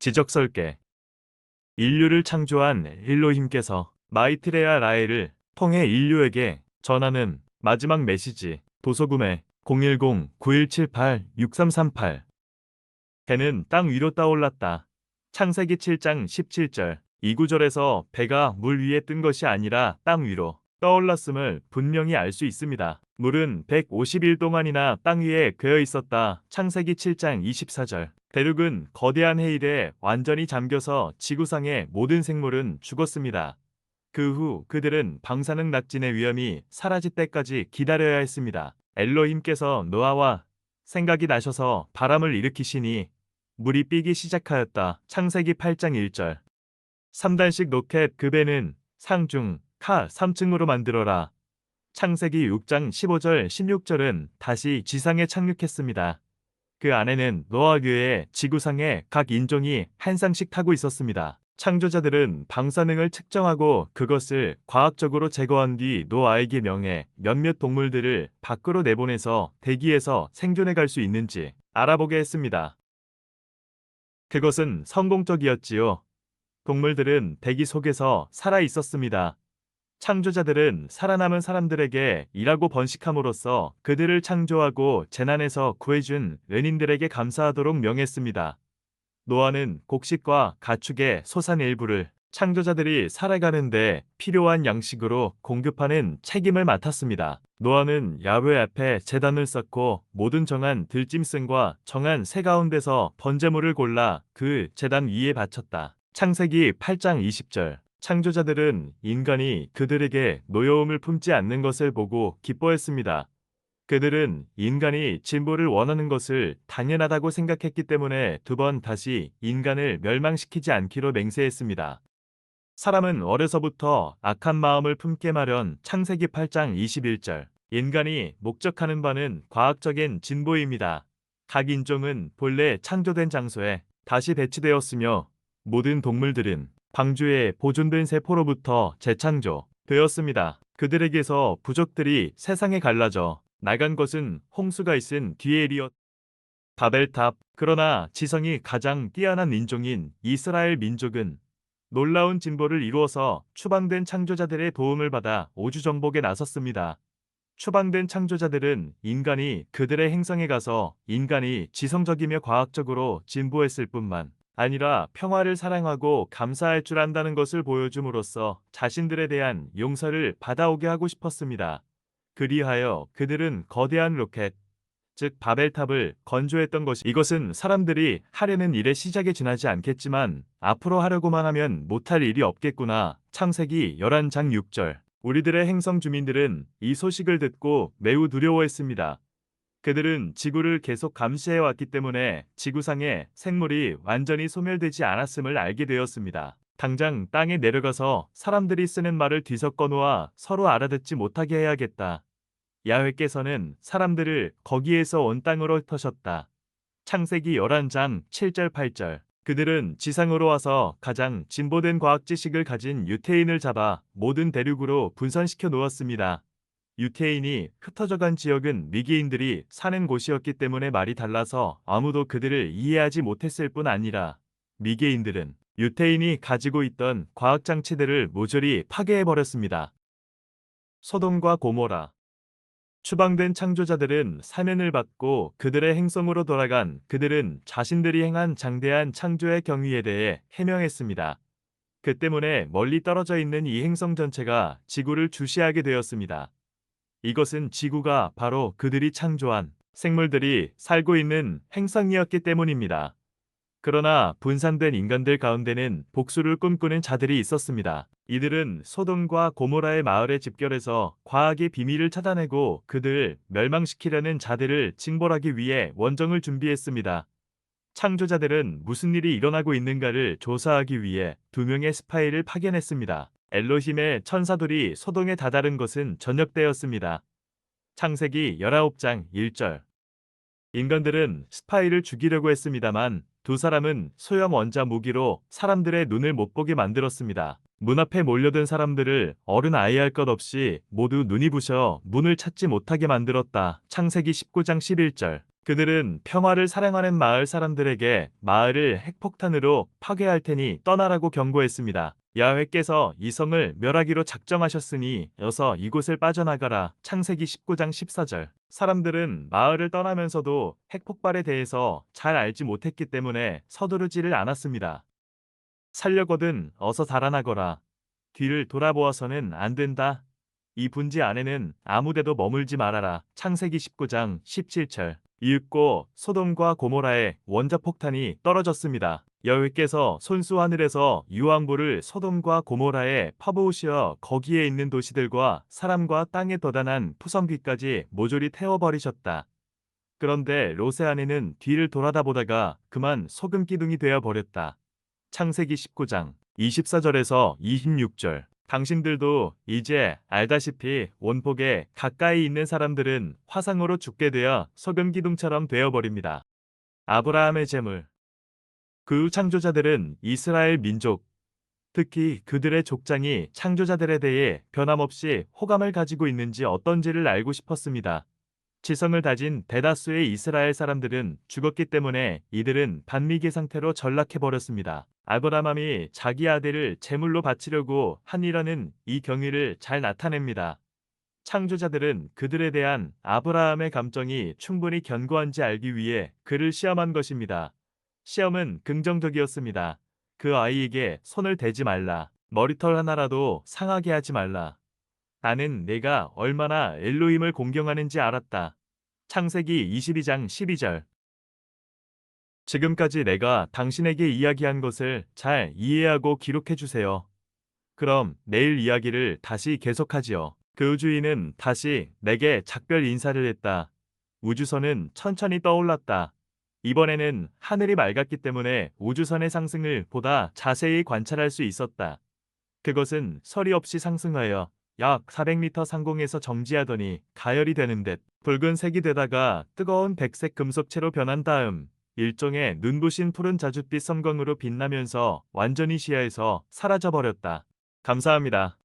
지적설계. 인류를 창조한 일로힘께서 마이트레아 라헬을 통해 인류에게 전하는 마지막 메시지. 도서구매 010-9178-6338. 배는 땅 위로 떠올랐다. 창세기 7장 17절. 이 구절에서 배가 물 위에 뜬 것이 아니라 땅 위로 떠올랐음을 분명히 알 수 있습니다. 물은 150일 동안이나 땅 위에 그여 있었다. 창세기 7장 24절. 대륙은 거대한 해일에 완전히 잠겨서 지구상의 모든 생물은 죽었습니다. 그 후 그들은 방사능 낙진의 위험이 사라질 때까지 기다려야 했습니다. 엘로힘께서 노아와 생각이 나셔서 바람을 일으키시니 물이 삐기 시작하였다. 창세기 8장 1절. 3단식 로켓 그 배는 상중, 카 3층으로 만들어라. 창세기 6장 15절 16절은 다시 지상에 착륙했습니다. 그 안에는 노아 외에 지구상의 각 인종이 한 쌍씩 타고 있었습니다. 창조자들은 방사능을 측정하고 그것을 과학적으로 제거한 뒤 노아에게 명해 몇몇 동물들을 밖으로 내보내서 대기에서 생존해 갈 수 있는지 알아보게 했습니다. 그것은 성공적이었지요. 동물들은 대기 속에서 살아 있었습니다. 창조자들은 살아남은 사람들에게 일하고 번식함으로써 그들을 창조하고 재난에서 구해준 은인들에게 감사하도록 명했습니다. 노아는 곡식과 가축의 소산 일부를 창조자들이 살아가는데 필요한 양식으로 공급하는 책임을 맡았습니다. 노아는 야훼 앞에 제단을 쌓고 모든 정한 들짐승과 정한 새 가운데서 번제물을 골라 그 제단 위에 바쳤다. 창세기 8장 20절. 창조자들은 인간이 그들에게 노여움을 품지 않는 것을 보고 기뻐했습니다. 그들은 인간이 진보를 원하는 것을 당연하다고 생각했기 때문에 두 번 다시 인간을 멸망시키지 않기로 맹세했습니다. 사람은 어려서부터 악한 마음을 품게 마련. 창세기 8장 21절. 인간이 목적하는 바는 과학적인 진보입니다. 각 인종은 본래 창조된 장소에 다시 배치되었으며 모든 동물들은 방주에 보존된 세포로부터 재창조되었습니다. 그들에게서 부족들이 세상에 갈라져 나간 것은 홍수가 있은 뒤에 일이었. 바벨탑. 그러나 지성이 가장 뛰어난 인종인 이스라엘 민족은 놀라운 진보를 이루어서 추방된 창조자들의 도움을 받아 우주 정복에 나섰습니다. 추방된 창조자들은 인간이 그들의 행성에 가서 인간이 지성적이며 과학적으로 진보했을 뿐만 아니라 평화를 사랑하고 감사할 줄 안다는 것을 보여줌으로써 자신들에 대한 용서를 받아오게 하고 싶었습니다. 그리하여 그들은 거대한 로켓, 즉 바벨탑을 건조했던 것이 이것은 사람들이 하려는 일의 시작에 지나지 않겠지만 앞으로 하려고만 하면 못할 일이 없겠구나. 창세기 11장 6절. 우리들의 행성 주민들은 이 소식을 듣고 매우 두려워했습니다. 그들은 지구를 계속 감시해왔기 때문에 지구상의 생물이 완전히 소멸되지 않았음을 알게 되었습니다. 당장 땅에 내려가서 사람들이 쓰는 말을 뒤섞어 놓아 서로 알아듣지 못하게 해야겠다. 야훼께서는 사람들을 거기에서 온 땅으로 흩으셨다. 창세기 11장 7절 8절. 그들은 지상으로 와서 가장 진보된 과학 지식을 가진 유태인을 잡아 모든 대륙으로 분산시켜 놓았습니다. 유태인이 흩어져간 지역은 미개인들이 사는 곳이었기 때문에 말이 달라서 아무도 그들을 이해하지 못했을 뿐 아니라 미개인들은 유태인이 가지고 있던 과학 장치들을 모조리 파괴해버렸습니다. 소돔과 고모라. 추방된 창조자들은 사면을 받고 그들의 행성으로 돌아간 그들은 자신들이 행한 장대한 창조의 경위에 대해 해명했습니다. 그 때문에 멀리 떨어져 있는 이 행성 전체가 지구를 주시하게 되었습니다. 이것은 지구가 바로 그들이 창조한 생물들이 살고 있는 행성이었기 때문입니다. 그러나 분산된 인간들 가운데는 복수를 꿈꾸는 자들이 있었습니다. 이들은 소돔과 고모라의 마을에 집결해서 과학의 비밀을 찾아내고 그들을 멸망시키려는 자들을 징벌하기 위해 원정을 준비했습니다. 창조자들은 무슨 일이 일어나고 있는가를 조사하기 위해 2명의 스파이를 파견했습니다. 엘로힘의 천사들이 소동에 다다른 것은 저녁 때였습니다. 창세기 19장 1절. 인간들은 스파이를 죽이려고 했습니다만 두 사람은 소형 원자 무기로 사람들의 눈을 못 보게 만들었습니다. 문 앞에 몰려든 사람들을 어른 아이 할 것 없이 모두 눈이 부셔 문을 찾지 못하게 만들었다. 창세기 19장 11절. 그들은 평화를 사랑하는 마을 사람들에게 마을을 핵폭탄으로 파괴할 테니 떠나라고 경고했습니다. 야훼께서 이 성을 멸하기로 작정하셨으니 어서 이곳을 빠져나가라. 창세기 19장 14절. 사람들은 마을을 떠나면서도 핵폭발에 대해서 잘 알지 못했기 때문에 서두르지를 않았습니다. 살려거든 어서 달아나거라. 뒤를 돌아보아서는 안 된다. 이 분지 안에는 아무데도 머물지 말아라. 창세기 19장 17절. 이윽고 소돔과 고모라에 원자폭탄이 떨어졌습니다. 여호와께서 손수 하늘에서 유황불을 소돔과 고모라에 퍼부으시어 거기에 있는 도시들과 사람과 땅에 더단한 푸성귀까지 모조리 태워버리셨다. 그런데 롯의 아내는 뒤를 돌아다 보다가 그만 소금 기둥이 되어 버렸다. 창세기 19장 24절에서 26절. 당신들도 이제 알다시피 원폭에 가까이 있는 사람들은 화상으로 죽게 되어 소금 기둥처럼 되어버립니다. 아브라함의 재물. 그 후 창조자들은 이스라엘 민족, 특히 그들의 족장이 창조자들에 대해 변함없이 호감을 가지고 있는지 어떤지를 알고 싶었습니다. 지성을 다진 대다수의 이스라엘 사람들은 죽었기 때문에 이들은 반미계 상태로 전락해버렸습니다. 아브라함이 자기 아들을 제물로 바치려고 한 일화는 이 경위를 잘 나타냅니다. 창조자들은 그들에 대한 아브라함의 감정이 충분히 견고한지 알기 위해 그를 시험한 것입니다. 시험은 긍정적이었습니다. 그 아이에게 손을 대지 말라. 머리털 하나라도 상하게 하지 말라. 나는 내가 얼마나 엘로힘을 공경하는지 알았다. 창세기 22장 12절. 지금까지 내가 당신에게 이야기한 것을 잘 이해하고 기록해 주세요. 그럼 내일 이야기를 다시 계속하지요. 그 우주인은 다시 내게 작별 인사를 했다. 우주선은 천천히 떠올랐다. 이번에는 하늘이 맑았기 때문에 우주선의 상승을 보다 자세히 관찰할 수 있었다. 그것은 서리 없이 상승하여 약 400m 상공에서 정지하더니 가열이 되는 듯 붉은색이 되다가 뜨거운 백색 금속체로 변한 다음 일종의 눈부신 푸른 자줏빛 섬광으로 빛나면서 완전히 시야에서 사라져버렸다. 감사합니다.